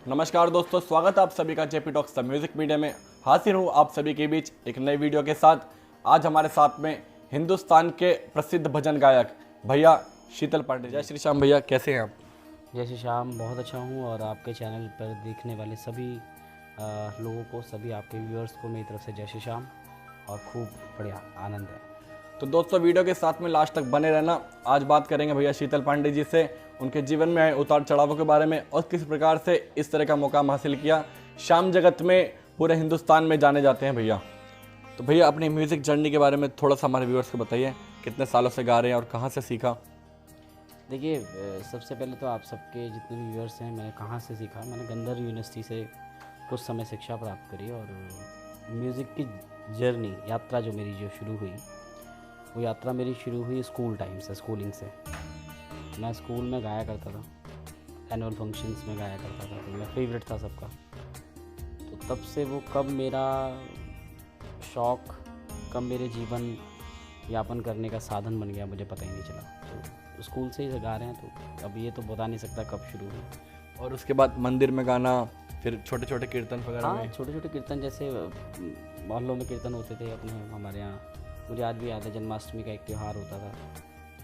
नमस्कार दोस्तों, स्वागत है आप सभी का JP talks the music media में। हाजिर हूँ आप सभी के बीच एक नई वीडियो के साथ। आज हमारे साथ में हिंदुस्तान के प्रसिद्ध भजन गायक भैया शीतल पांडे। जय श्री श्याम भैया, कैसे हैं आप? जय श्री श्याम, बहुत अच्छा हूँ। और आपके चैनल पर देखने वाले सभी लोगों को, सभी आपके व्यूअर्स को मेरी तरफ से जय श्री श्याम और खूब बढ़िया आनंद है। तो दोस्तों, वीडियो के साथ में लास्ट तक बने रहना। आज बात करेंगे भैया शीतल पांडे जी से, उनके जीवन में आए उतार चढ़ावों के बारे में और किस प्रकार से इस तरह का मुकाम हासिल किया। श्याम जगत में पूरे हिंदुस्तान में जाने जाते हैं भैया। तो भैया अपनी म्यूज़िक जर्नी के बारे में थोड़ा सा हमारे व्यूअर्स को बताइए, कितने सालों से गा रहे हैं और कहाँ से सीखा? देखिए, सबसे पहले तो आप सबके जितने भी व्यूअर्स हैं, मैंने कहाँ से सीखा। मैंने गंधर्व यूनिवर्सिटी से कुछ समय शिक्षा प्राप्त करी और म्यूज़िक की जर्नी, यात्रा जो मेरी शुरू हुई, वो यात्रा मेरी शुरू हुई स्कूल टाइम से, स्कूलिंग से। मैं स्कूल में गाया करता था, एनुअल फंक्शंस में गाया करता था, तो मैं फेवरेट था सबका। तो तब से वो कब मेरा शौक़, कब मेरे जीवन यापन करने का साधन बन गया, मुझे पता ही नहीं चला। तो स्कूल से ही गा रहे हैं, तो अब ये तो बता नहीं सकता कब शुरू हुई। और उसके बाद मंदिर में गाना, फिर छोटे छोटे कीर्तन वगैरह में? छोटे छोटे कीर्तन, जैसे मोहल्लों में कीर्तन होते थे अपने हमारे यहाँ। मुझे आज भी याद है, जन्माष्टमी का एक त्यौहार होता था,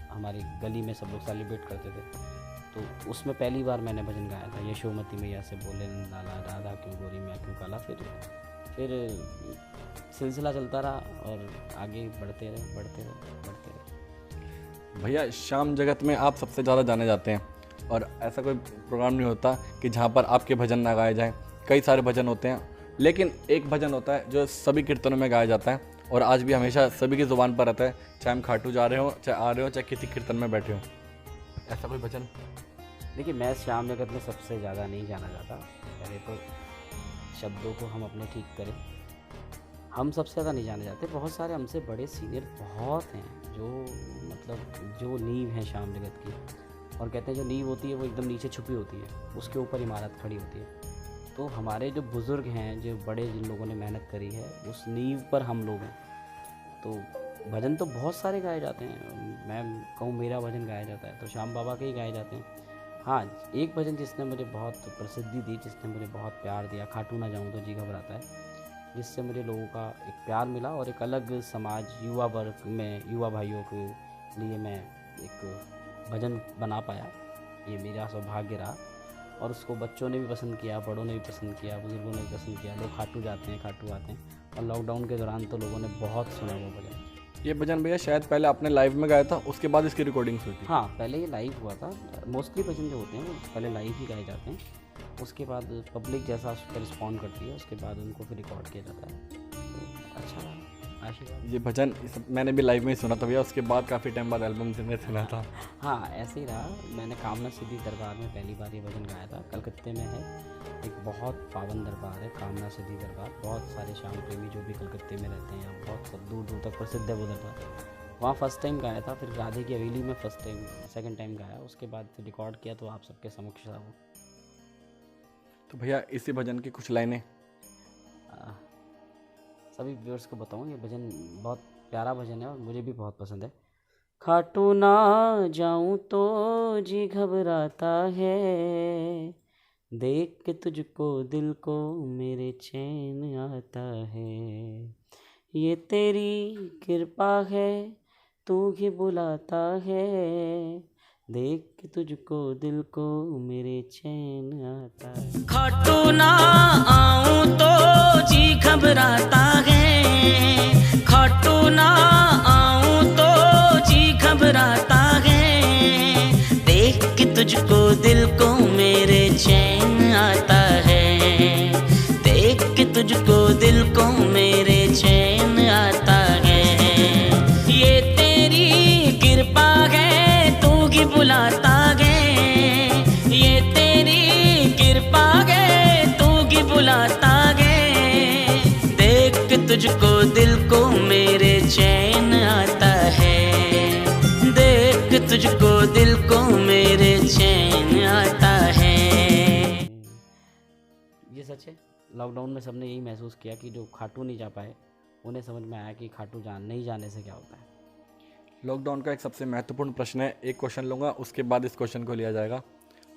हमारी गली में सब लोग सेलिब्रेट करते थे। तो उसमें पहली बार मैंने भजन गाया था, यशोमती मैया से बोले लाला राधा क्यों गोरी मैं क्यों काला। फिर सिलसिला चलता रहा और आगे बढ़ते रहे। भैया श्याम जगत में आप सबसे ज़्यादा जाने जाते हैं और ऐसा कोई प्रोग्राम नहीं होता कि जहाँ पर आपके भजन ना गाए जाएं। कई सारे भजन होते हैं, लेकिन एक भजन होता है जो सभी कीर्तनों में गाया जाता है और आज भी हमेशा सभी की ज़ुबान पर रहता है, चाहे हम खाटू जा रहे हो, चाहे आ रहे हो, चाहे किसी कीर्तन में बैठे हो। ऐसा कोई भजन? देखिए, मैं श्याम जगत में सबसे ज़्यादा नहीं जाना चाहता। पहले तो शब्दों को हम अपने ठीक करें। हम सबसे ज़्यादा नहीं जाने जाते। बहुत सारे हमसे बड़े सीनियर बहुत हैं जो जो नींव है श्याम जगत की। और कहते हैं जो नींव होती है वो एकदम नीचे छुपी होती है, उसके ऊपर इमारत खड़ी होती है। तो हमारे जो बुज़ुर्ग हैं, जो बड़े, जिन लोगों ने मेहनत करी है, उस नींव पर हम लोग हैं। तो भजन तो बहुत सारे गाए जाते हैं। मैं कहूँ मेरा भजन गाया जाता है तो श्याम बाबा के ही गाए जाते हैं। हाँ, एक भजन जिसने मुझे बहुत प्रसिद्धि दी, जिसने मुझे बहुत प्यार दिया, खाटू ना जाऊँ तो जी घबराता है, जिससे मुझे लोगों का एक प्यार मिला और एक अलग समाज, युवा वर्ग में, युवा भाइयों के लिए मैं एक भजन बना पाया। ये मेरा सौभाग्य रहा और उसको बच्चों ने भी पसंद किया, बड़ों ने भी पसंद किया, बुज़ुर्गों ने भी पसंद किया। लोग खाटू जाते हैं, खाटू आते हैं। और लॉकडाउन के दौरान तो लोगों ने बहुत सुना वो भजन। ये भजन भैया शायद पहले आपने लाइव में गाया था, उसके बाद इसकी रिकॉर्डिंग्स हुई थी? हाँ, पहले ये लाइव हुआ था। मोस्टली भजन जो होते हैं वो पहले लाइव ही गाए जाते हैं। उसके बाद पब्लिक जैसा उस पर रिस्पॉन्ड करती है, उसके बाद उनको फिर रिकॉर्ड किया जाता है। तो अच्छा रहा, आशीर्वाद। ये भजन मैंने भी लाइव में ही सुना था भैया, उसके बाद काफ़ी टाइम बाद एल्बम में सुना था। हाँ, ऐसे ही रहा। मैंने कामना सिद्धि दरबार में पहली बार ये भजन गाया था। कलकत्ते में है एक बहुत पावन दरबार है, कामना सिद्धि दरबार। बहुत सारे श्याम प्रेमी जो भी कलकत्ते में रहते हैं, या बहुत सब दूर दूर तक प्रसिद्ध है वो दरबार। वहाँ फर्स्ट टाइम गाया था। फिर राधे की हवेली में सेकंड टाइम गाया। उसके बाद फिर रिकॉर्ड किया तो आप सबके समक्ष था वो। तो भैया इसी भजन की कुछ लाइनें सभी व्यूअर्स को बताऊँ। ये भजन बहुत प्यारा भजन है और मुझे भी बहुत पसंद है। खाटू ना जाऊँ तो जी घबराता है, देख के तुझको दिल को मेरे चैन आता है। ये तेरी कृपा है, तू ही बुलाता है, देख के तुझको दिल को मेरे चैन आता है। खाटू ना आऊं तो जी घबराता है, खाटू ना आऊं तो जी घबराता है, देख के तुझको दिल को मेरे चैन आता है, देख के तुझको दिल को मेरे चैन आता है। ये तेरी कृपा है, तू ही बुलाता है, ये तेरी कृपा है, तू ही बुलाता है, देख के तुझको दिल को मेरे चैन आता है, देख के तुझको दिल को मेरे चैन आता है। ये सच है। लॉकडाउन में सबने यही महसूस किया कि जो खाटू नहीं जा पाए, उन्हें समझ में आया कि खाटू नहीं जाने से क्या होता है। लॉकडाउन का एक सबसे महत्वपूर्ण प्रश्न है, एक क्वेश्चन लूँगा, उसके बाद इस क्वेश्चन को लिया जाएगा।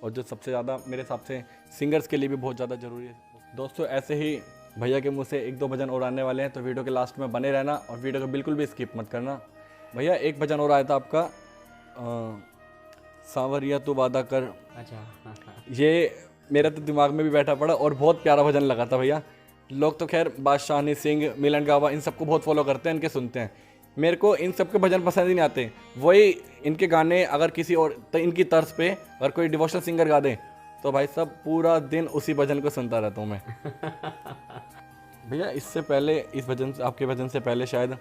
और जो सबसे ज़्यादा मेरे हिसाब से सिंगर्स के लिए भी बहुत ज़्यादा ज़रूरी है। दोस्तों ऐसे ही भैया के मुंह से 1-2 भजन और आने वाले हैं, तो वीडियो के लास्ट में बने रहना और वीडियो को बिल्कुल भी स्किप मत करना। भैया एक भजन और आया था आपका, सांवरिया तू वादा कर। अच्छा। ये मेरे तो दिमाग में भी बैठा पड़ा और बहुत प्यारा भजन लगा था भैया। लोग तो खैर बादशाह हनी सिंह, मिलन गावा इन सबको बहुत फॉलो करते हैं, इनके सुनते हैं। मेरे को इन सब के भजन पसंद ही नहीं आते। वही इनके गाने अगर किसी और तो इनकी तर्ज पे अगर कोई डिवोशनल सिंगर गा दे तो भाई सब पूरा दिन उसी भजन को सुनता रहता हूँ मैं। भैया इससे पहले इस भजन से, आपके भजन से पहले शायद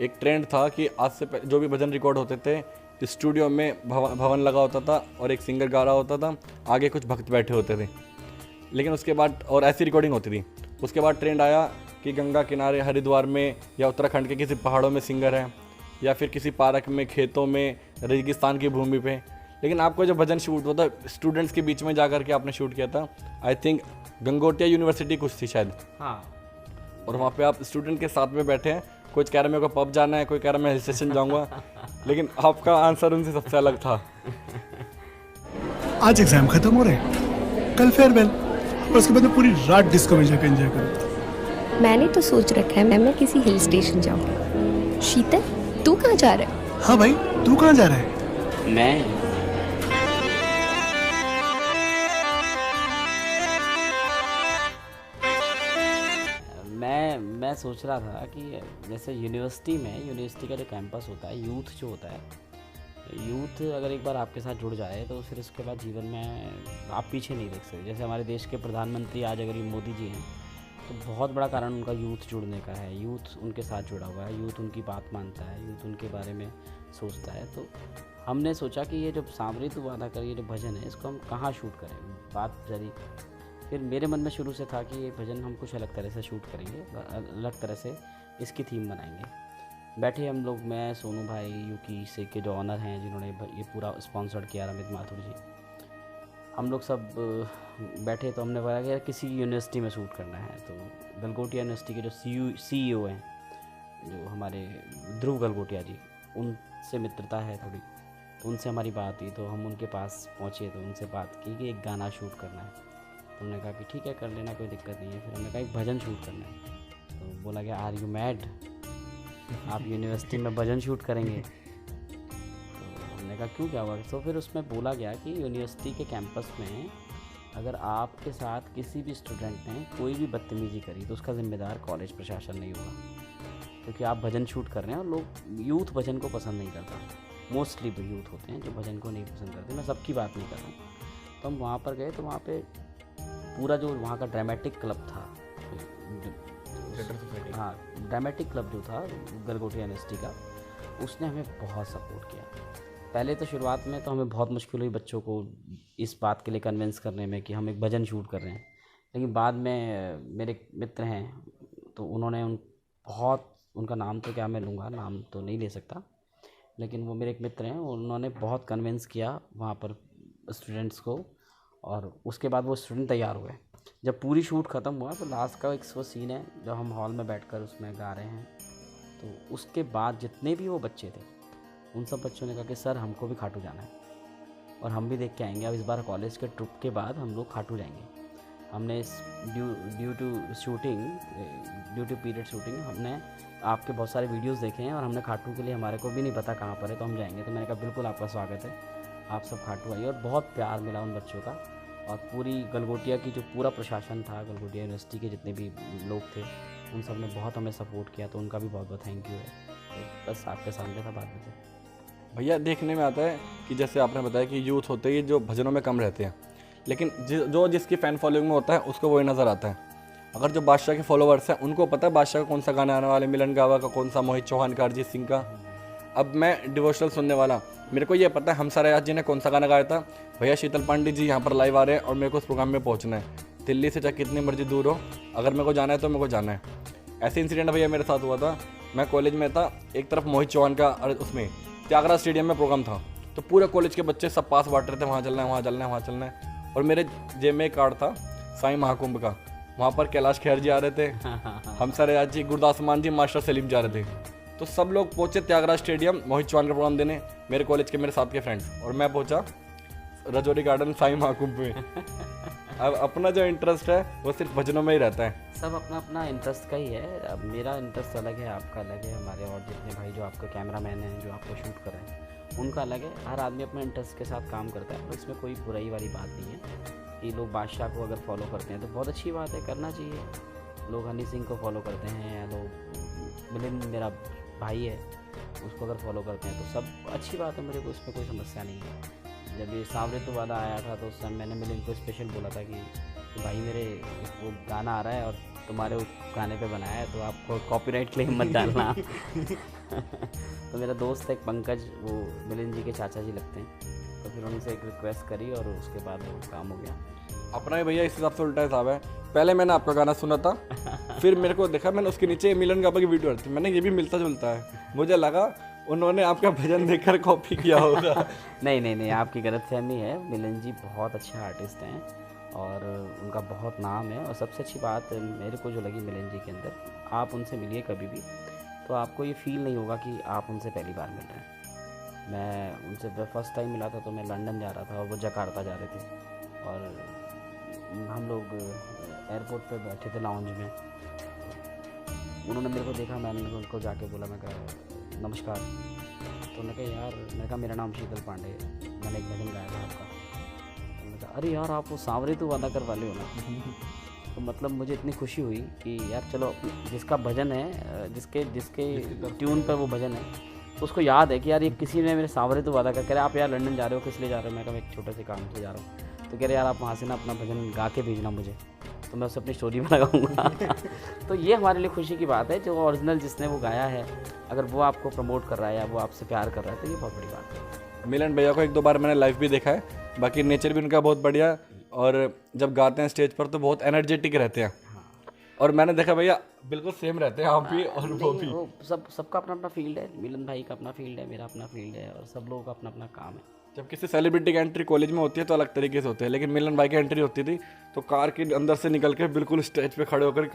एक ट्रेंड था कि आज से पहले जो भी भजन रिकॉर्ड होते थे स्टूडियो में भवन लगा होता था और एक सिंगर गा रहा होता था, आगे कुछ भक्त बैठे होते थे। लेकिन उसके बाद और ऐसी रिकॉर्डिंग होती थी। उसके बाद ट्रेंड आया कि गंगा किनारे हरिद्वार में या उत्तराखंड के किसी पहाड़ों में सिंगर है या फिर किसी पार्क में, खेतों में, रेगिस्तान की भूमि पे। लेकिन आपको जो भजन शूट होता स्टूडेंट्स के बीच में जाकर के आपने शूट किया था, आई थिंक गंगोटिया यूनिवर्सिटी कुछ थी शायद। हाँ। और वहाँ पे आप स्टूडेंट के साथ में बैठे हैं, कोई कह रहा है मेरे को पब जाना है, कोई कह रहा है मैं हिल स्टेशन जाऊँगा, लेकिन आपका आंसर उनसे सबसे अलग था। आज एग्जाम खत्म हो रहे हैं, कल फेयरवेल, और उसके बाद मैं पूरी रात डिस्को में जाकर एंजॉय करूँ। मैंने तो सोच रखा है मैं किसी हिल स्टेशन जाऊंगी। शीतल तू कहाँ जा रहा है? हाँ भाई, तू कहाँ जा रहा है? मैं सोच रहा था कि जैसे यूनिवर्सिटी का जो कैंपस होता है, यूथ जो होता है, यूथ अगर एक बार आपके साथ जुड़ जाए तो फिर उसके बाद जीवन में आप पीछे नहीं देख सकते। जैसे हमारे देश के प्रधानमंत्री आज अगर ये मोदी जी हैं तो बहुत बड़ा कारण उनका यूथ जुड़ने का है। यूथ उनके साथ जुड़ा हुआ है, यूथ उनकी बात मानता है, यूथ उनके बारे में सोचता है। तो हमने सोचा कि ये जो सांवरी तू वादा कर ये जो भजन है इसको हम कहाँ शूट करें। बात जरी फिर मेरे मन में शुरू से था कि ये भजन हम कुछ अलग तरह से शूट करेंगे, अलग तरह से इसकी थीम बनाएंगे। बैठे हम लोग, मैं, सोनू भाई, यूकी से के जो ऑनर हैं जिन्होंने ये पूरा स्पॉन्सर्ड किया, रमित माथुर जी, हम लोग सब बैठे तो हमने बोला कि यार किसी यूनिवर्सिटी में शूट करना है। तो गलगोटिया यूनिवर्सिटी के जो CEO हैं, जो हमारे ध्रुव गलगोटिया जी, उनसे मित्रता है थोड़ी, तो उनसे हमारी बात हुई। तो हम उनके पास पहुँचे तो उनसे बात की कि एक गाना शूट करना है। तो उन्होंने कहा कि ठीक है कर लेना, कोई दिक्कत नहीं है। फिर हमने कहा एक भजन शूट करना है। तो बोला कि आर यू मैड, आप यूनिवर्सिटी में भजन शूट करेंगे? तो हमने कहा क्यों, क्या हुआ? तो फिर उसमें बोला गया कि यूनिवर्सिटी के कैंपस में अगर आपके साथ किसी भी स्टूडेंट ने कोई भी बदतमीज़ी करी तो उसका जिम्मेदार कॉलेज प्रशासन नहीं होगा, क्योंकि आप भजन शूट कर रहे हैं और लोग, यूथ भजन को पसंद नहीं करता। मोस्टली तो यूथ होते हैं जो भजन को नहीं पसंद करते, मैं सबकी बात नहीं कर रहा हूँ। तो हम वहाँ पर गए तो वहाँ पे पूरा जो वहाँ का ड्रामेटिक क्लब था, हाँ ड्रामेटिक क्लब जो था गलगोटिया यूनिवर्सिटी का, उसने हमें बहुत सपोर्ट किया। पहले तो शुरुआत में तो हमें बहुत मुश्किल हुई बच्चों को इस बात के लिए कन्विंस करने में कि हम एक भजन शूट कर रहे हैं। लेकिन बाद में मेरे मित्र हैं तो उन्होंने बहुत, उनका नाम तो क्या मैं लूँगा, नाम तो नहीं ले सकता, लेकिन वो मेरे एक मित्र हैं, उन्होंने बहुत कन्विंस किया वहाँ पर स्टूडेंट्स को। और उसके बाद वो स्टूडेंट तैयार हुए। जब पूरी शूट ख़त्म हुआ तो लास्ट का एक वो सीन है जब हम हॉल में बैठकर उसमें गा रहे हैं, तो उसके बाद जितने भी वो बच्चे थे उन सब बच्चों ने कहा कि सर हमको भी खाटू जाना है और हम भी देख के आएंगे। अब इस बार कॉलेज के ट्रिप के बाद हम लोग खाटू जाएंगे। हमने ड्यू टू पीरियड शूटिंग हमने आपके बहुत सारे वीडियोस देखे हैं और हमने खाटू के लिए, हमारे को भी नहीं पता कहाँ पर है, तो हम जाएंगे। तो मैंने कहा बिल्कुल आपका स्वागत है, आप सब खाटू आइए। और बहुत प्यार मिला उन बच्चों का, और पूरी गलगोटिया की जो पूरा प्रशासन था, गलगोटिया यूनिवर्सिटी के जितने भी लोग थे, उन सब ने बहुत हमें सपोर्ट किया, तो उनका भी बहुत बहुत थैंक यू है। तो बस आपके सामने था बाद में। भैया देखने में आता है कि जैसे आपने बताया कि यूथ होते ही जो भजनों में कम रहते हैं, लेकिन जो जिसकी फ़ैन फॉलोइंग में होता है उसको वही नज़र आता है। अगर जो बादशाह के फॉलोवर्स हैं उनको पता है बादशाह का कौन सा गाना आने वाला है, मिलन गावा का कौन सा, मोहित चौहान का, अरिजीत सिंह का। अब मैं डिवोशनल सुनने वाला, मेरे को ये पता है हमसा रयाज जी ने कौन सा गाना गाया था। भैया शीतल पांडे जी यहाँ पर लाइव आ रहे हैं और मेरे को उस प्रोग्राम में पहुँचना है। दिल्ली से चाहे कितनी मर्जी दूर हो, अगर मेरे को जाना है तो मेरे को जाना है। ऐसे इंसिडेंट भैया मेरे साथ हुआ था। मैं कॉलेज में था, एक तरफ मोहित चौहान का उसमें त्यागराज स्टेडियम में प्रोग्राम था, तो पूरे कॉलेज के बच्चे सब पास बांट रहे थे, वहाँ चलना है, वहाँ चलना है, वहाँ चलना है। और मेरे जेब में एक कार्ड था साईं महाकुंभ का, वहाँ पर कैलाश खेर जी आ रहे थे, हमसा रयाज जी, गुरदास मान जी, मास्टर सलीम जा रहे थे। तो सब लोग पहुँचे त्यागराज स्टेडियम मोहित चौहान का प्रोग्राम देने, मेरे कॉलेज के मेरे साथ के फ्रेंड्स, और मैं पहुँचा रजौरी गार्डन साई महाकुंभ में। अब अपना जो इंटरेस्ट है वो सिर्फ भजनों में ही रहता है। सब अपना अपना इंटरेस्ट का ही है। अब मेरा इंटरेस्ट अलग है, आपका अलग है, हमारे और जितने भाई जो आपके कैमरामैन हैं जो आपको शूट कर रहे हैं उनका अलग है। हर आदमी अपने इंटरेस्ट के साथ काम करता है और इसमें कोई बुराई वाली बात नहीं है कि लोग बादशाह को अगर फॉलो करते हैं तो बहुत अच्छी बात है, करना चाहिए। लोग हनी सिंह को फॉलो करते हैं या लोग मिलिंद मेरा भाई है उसको अगर फॉलो करते हैं तो सब अच्छी बात है, मुझे को इसमें कोई समस्या नहीं है। जब ये सांवरे तो वादा आया था तो उस समय मैंने मिलिंद को स्पेशल बोला था कि भाई मेरे वो गाना आ रहा है और तुम्हारे उस गाने पे बनाया है तो आपको कॉपीराइट क्लेम मत डालना। तो मेरा दोस्त है एक पंकज, वो मिलिंद जी के चाचा जी लगते हैं, तो फिर उनसे एक रिक्वेस्ट करी और उसके बाद वो काम हो गया। अपना ही भैया इस हिसाब से उल्टा हिसाब है। पहले मैंने आपका गाना सुना था, फिर मेरे को देखा, मैंने उसके नीचे मिलन गाबा की वीडियो थी, मैंने ये भी मिलता जुलता है, मुझे लगा उन्होंने आपका भजन देखकर कॉपी किया होगा। नहीं, आपकी गलतफहमी है। मिलन जी बहुत अच्छे आर्टिस्ट हैं और उनका बहुत नाम है। और सबसे अच्छी बात मेरे को जो लगी मिलन जी के अंदर, आप उनसे मिलिए कभी भी तो आपको ये फील नहीं होगा कि आप उनसे पहली बार मिल रहे हैं। मैं उनसे जब फर्स्ट टाइम मिला था तो मैं लंदन जा रहा था और वो जकार्ता जा रहे थे और हम लोग एयरपोर्ट पे बैठे थे लाउंज में। उन्होंने मेरे को देखा, मैंने उनको जाके बोला, मैं कहा नमस्कार। तो उन्होंने कहा यार, मैं कहा मेरा नाम शीतल पांडे है, मैंने एक भजन गाया था आपका। तो मैंने कहा अरे यार आप वो सांवरे तो वादा कर वाले हो ना। तो मतलब मुझे इतनी खुशी हुई कि यार चलो जिसका भजन है, जिसके ट्यून पर वो भजन है तो उसको याद है कि यार ये किसी ने मेरे सांवरे तो वादा कर, कह रहे आप यार लंदन जा रहे हो, किस लिए जा रहे हो? मैं कहा मैं एक छोटे से काम से जा रहा हूँ। तो कह रहे यार आप वहाँ से ना अपना भजन गा के भेजना मुझे, तो मैं उसे अपनी स्टोरी में लगाऊंगा। तो ये हमारे लिए खुशी की बात है, जो ओरिजिनल जिसने वो गाया है अगर वो आपको प्रमोट कर रहा है या वो आपसे प्यार कर रहा है तो ये बहुत बड़ी बात है। मिलन भैया को एक दो बार मैंने लाइव भी देखा है, बाकी नेचर भी उनका बहुत बढ़िया है और जब गाते हैं स्टेज पर तो बहुत एनर्जेटिक रहते हैं। और मैंने देखा भैया बिल्कुल सेम रहते हैं आप भी और वो भी। वो सबका अपना अपना फील्ड है, मिलन भाई का अपना फील्ड है, मेरा अपना फील्ड है और सब लोगों का अपना अपना काम है। जब किसी सेलिब्रिटी की एंट्री कॉलेज में होती है तो अलग तरीके से होते हैं, लेकिन मिलन भाई की एंट्री होती थी तो कार के अंदर से निकल के बिल्कुल स्टेज पे खड़े होकर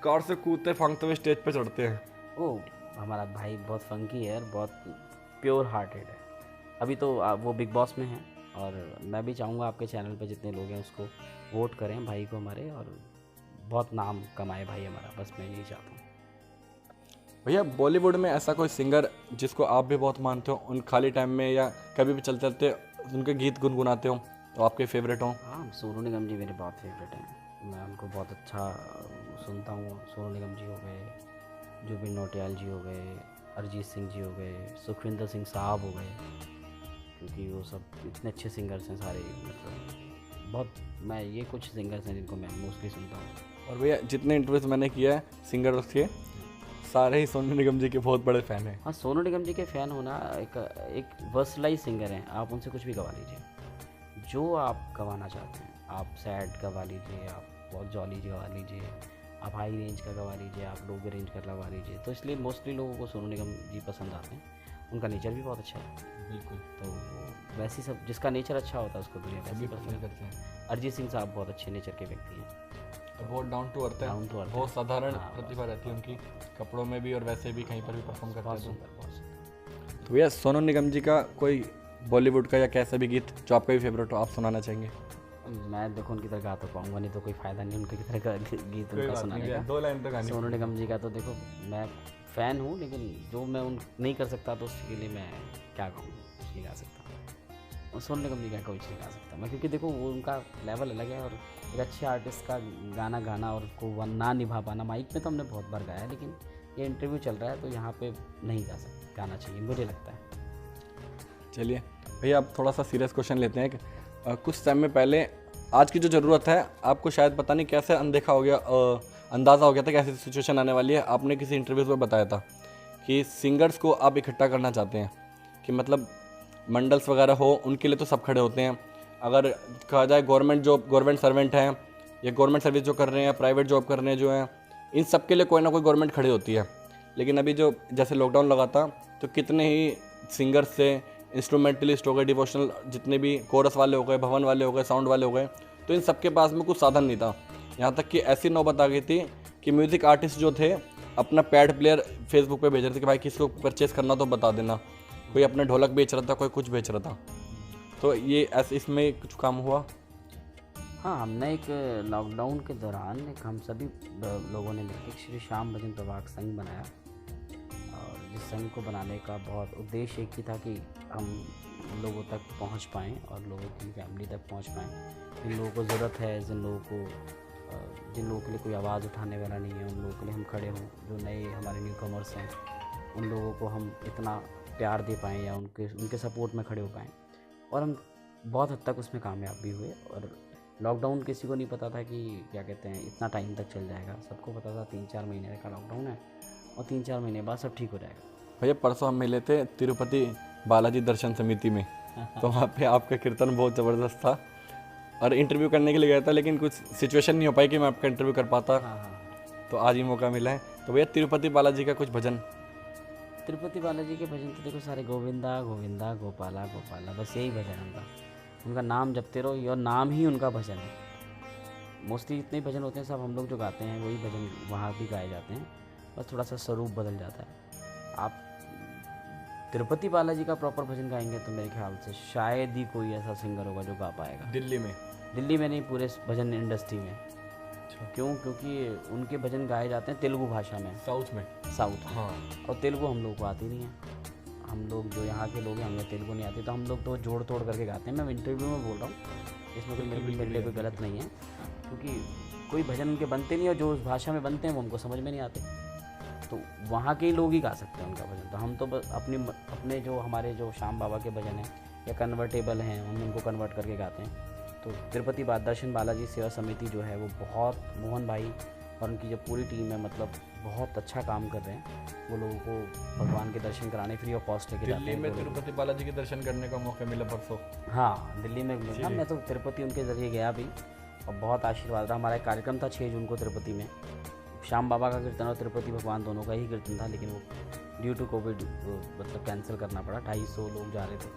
कार से कूदते फांगते हुए स्टेज पे चढ़ते हैं। ओ हमारा भाई बहुत फंकी है और बहुत प्योर हार्टेड है। अभी तो वो बिग बॉस में है और मैं भी चाहूँगा आपके चैनल पे जितने लोग हैं उसको वोट करें भाई को हमारे, और बहुत नाम कमाए भाई हमारा, बस मैं यही चाहता हूँ। भैया बॉलीवुड में ऐसा कोई सिंगर जिसको आप भी बहुत मानते हो, उन खाली टाइम में या कभी भी चलते चलते उनके गीत गुनगुनाते हो तो आपके फेवरेट हो? हाँ, सोनू निगम जी मेरे बहुत फेवरेट हैं, मैं उनको बहुत अच्छा सुनता हूँ। सोनू निगम जी हो गए, जुबिन नौटियाल जी हो गए, अरिजीत सिंह जी हो गए, सुखविंदर सिंह साहब हो गए, क्योंकि वो सब इतने अच्छे सिंगर्स हैं सारे। मतलब बहुत, मैं ये कुछ सिंगर्स हैं जिनको मैं मोस्टली सुनता हूँ। और भैया जितने इंटरव्यूज मैंने किया है सिंगर्स के, सारे ही सोनू निगम जी के बहुत बड़े फ़ैन हैं। हाँ, सोनू निगम जी के फ़ैन होना एक वर्सलाइज सिंगर हैं, आप उनसे कुछ भी गवा लीजिए, जो आप गवाना चाहते हैं। आप सैड गवा लीजिए, आप बहुत जॉली गवा लीजिए, आप हाई रेंज का गवा लीजिए, आप लो रेंज का गवा लीजिए। तो इसलिए मोस्टली लोगों को सोनू निगम जी पसंद आते हैं, उनका नेचर भी बहुत अच्छा है। बिल्कुल। तो वैसे सब जिसका नेचर अच्छा होता है उसको दुनिया वैसे पसंद करते हैं। अरिजीत सिंह साहब बहुत अच्छे नेचर के व्यक्ति हैं, बहुत डाउन टू अर्थ है, Down to earth बहुत है। साधारण हाँ, प्रतिभा रहती है उनकी, कपड़ों में भी और वैसे भी कहीं पर भी परफॉर्म करते बहुत हैं। सुंदर, बहुत सुंदर। तो भैया सोनू निगम जी का कोई बॉलीवुड का या कैसा भी गीत जो आपका भी फेवरेट हो आप सुनाना चाहेंगे? मैं देखो उनकी तरह गा तो पाऊंगा नहीं, तो कोई फ़ायदा नहीं उनकी तरह का गीत उनका सुनाने का। 2 लाइन तो गानी। सोनू निगम जी का तो देखो मैं फ़ैन हूँ, लेकिन जो मैं उन नहीं कर सकता तो उसके लिए मैं क्या कहूँ, कुछ नहीं गा सकता। और सोनू निगम जी का कुछ नहीं गा सकता मैं, क्योंकि देखो वो उनका लेवल अलग है और एक अच्छे आर्टिस्ट का गाना गाना और को ना निभा पाना। माइक में तो हमने बहुत बार गाया, लेकिन ये इंटरव्यू चल रहा है तो यहाँ पे नहीं गा सकते, गाना चाहिए मुझे लगता है। चलिए भैया अब थोड़ा सा सीरियस क्वेश्चन लेते हैं कि कुछ टाइम में पहले आज की जो ज़रूरत है आपको शायद पता नहीं कैसे अनदेखा हो गया, अंदाज़ा हो गया था कि ऐसी सिचुएशन आने वाली है। आपने किसी इंटरव्यूज़ में बताया था कि सिंगर्स को आप इकट्ठा करना चाहते हैं, कि मतलब मंडल्स वगैरह हो उनके लिए तो सब खड़े होते हैं। अगर कहा जाए गवर्नमेंट जॉब, गवर्नमेंट सर्वेंट हैं या गवर्नमेंट सर्विस जो कर रहे हैं, प्राइवेट जॉब कर रहे हैं जो हैं, इन सब के लिए कोई ना कोई गवर्नमेंट खड़ी होती है। लेकिन अभी जो जैसे लॉकडाउन लगा था तो कितने ही सिंगर्स से, इंस्ट्रूमेंटलिस्ट हो गए, डिवोशनल जितने भी कोरस वाले हो गए, भवन वाले हो गए, साउंड वाले हो गए, तो इन सब के पास में कुछ साधन नहीं था। यहाँ तक कि ऐसी नौबत आ गई थी कि म्यूज़िक आर्टिस्ट जो थे अपना पैड प्लेयर फेसबुक पे भेज रहे थे कि भाई किसको परचेज़ करना तो बता देना। कोई अपने ढोलक बेच रहा था, कोई कुछ बेच रहा था। तो ये ऐसे इसमें कुछ काम हुआ? हाँ, हमने एक लॉकडाउन के दौरान एक हम सभी लोगों ने मिलकर श्री श्याम भजन प्रभाग संघ बनाया, और जिस संघ को बनाने का बहुत उद्देश्य एक ही था कि हम लोगों तक पहुंच पाएँ और लोगों की फैमिली तक पहुंच पाएँ। जिन लोगों को ज़रूरत है, जिन लोगों के लिए कोई आवाज़ उठाने वाला नहीं है, उन लोगों के लिए हम खड़े हों। जो नए हमारे न्यू कमर्स हैं, उन लोगों को हम इतना प्यार दे पाएँ या उनके सपोर्ट में खड़े हो पाएँ, और हम बहुत हद तक उसमें कामयाब भी हुए। और लॉकडाउन किसी को नहीं पता था कि क्या कहते हैं इतना टाइम तक चल जाएगा। सबको पता था 3-4 महीने का लॉकडाउन है और 3-4 महीने बाद सब ठीक हो जाएगा। भैया परसों हम मिले थे तिरुपति बालाजी दर्शन समिति में, तो वहाँ पे आपका कीर्तन बहुत ज़बरदस्त था, और इंटरव्यू करने के लिए गया था, लेकिन कुछ सिचुएशन नहीं हो पाई कि मैं आपका इंटरव्यू कर पाता। तो आज ही मौका मिला है। तो भैया तिरुपति बालाजी का कुछ भजन। तिरुपति बालाजी के भजन तो देखो सारे गोविंदा गोविंदा गोपाला गोपाला, बस यही भजन है उनका नाम जपते रहो, और नाम ही उनका भजन है। मोस्टली जितने भजन होते हैं सब हम लोग जो गाते हैं वही भजन वहाँ भी गाए जाते हैं, बस थोड़ा सा स्वरूप बदल जाता है। आप तिरुपति बालाजी का प्रॉपर भजन गाएंगे तो मेरे ख्याल से शायद ही कोई ऐसा सिंगर होगा जो गा पाएगा दिल्ली में नहीं, पूरे भजन इंडस्ट्री में। क्यों? क्योंकि उनके भजन गाए जाते हैं तेलुगु भाषा में, साउथ में। हाँ। और तेलुगु हम लोग को आती नहीं है। हम लोग जो यहाँ के लोग हैं, हमें तेलुगु नहीं आती, तो हम लोग तो जोड़ तोड़ करके गाते हैं। मैं इंटरव्यू में बोल रहा हूँ, इसमें कोई मेरे लिए कोई गलत नहीं है, क्योंकि कोई भजन उनके बनते नहीं, और जो उस भाषा में बनते हैं वो हमको समझ में नहीं आते, तो वहाँ के लोग ही गा सकते हैं उनका भजन। तो हम तो बस अपने जो हमारे जो श्याम बाबा के भजन हैं या कन्वर्टेबल हैं, हम उनको कन्वर्ट करके गाते हैं। तो तिरुपति दर्शन बालाजी सेवा समिति जो है वो बहुत, मोहन भाई और उनकी जो पूरी टीम है, मतलब बहुत अच्छा काम कर रहे हैं। वो लोगों को भगवान के दर्शन कराने फ्री ऑफ कॉस्ट लेके जाते हैं। दिल्ली में तिरुपति बालाजी के दर्शन करने का मौका मिला परसों। हाँ, दिल्ली में मिला। मैं तो तिरुपति उनके ज़रिए गया भी, और बहुत आशीर्वाद रहा। हमारा एक कार्यक्रम था 6 जून को तिरुपति में, श्याम बाबा का कीर्तन और तिरुपति भगवान दोनों का ही कीर्तन था, लेकिन वो ड्यू टू कोविड मतलब कैंसिल करना पड़ा। 250 लोग जा रहे थे,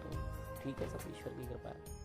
तो ठीक है, सब ईश्वर की कृपा है।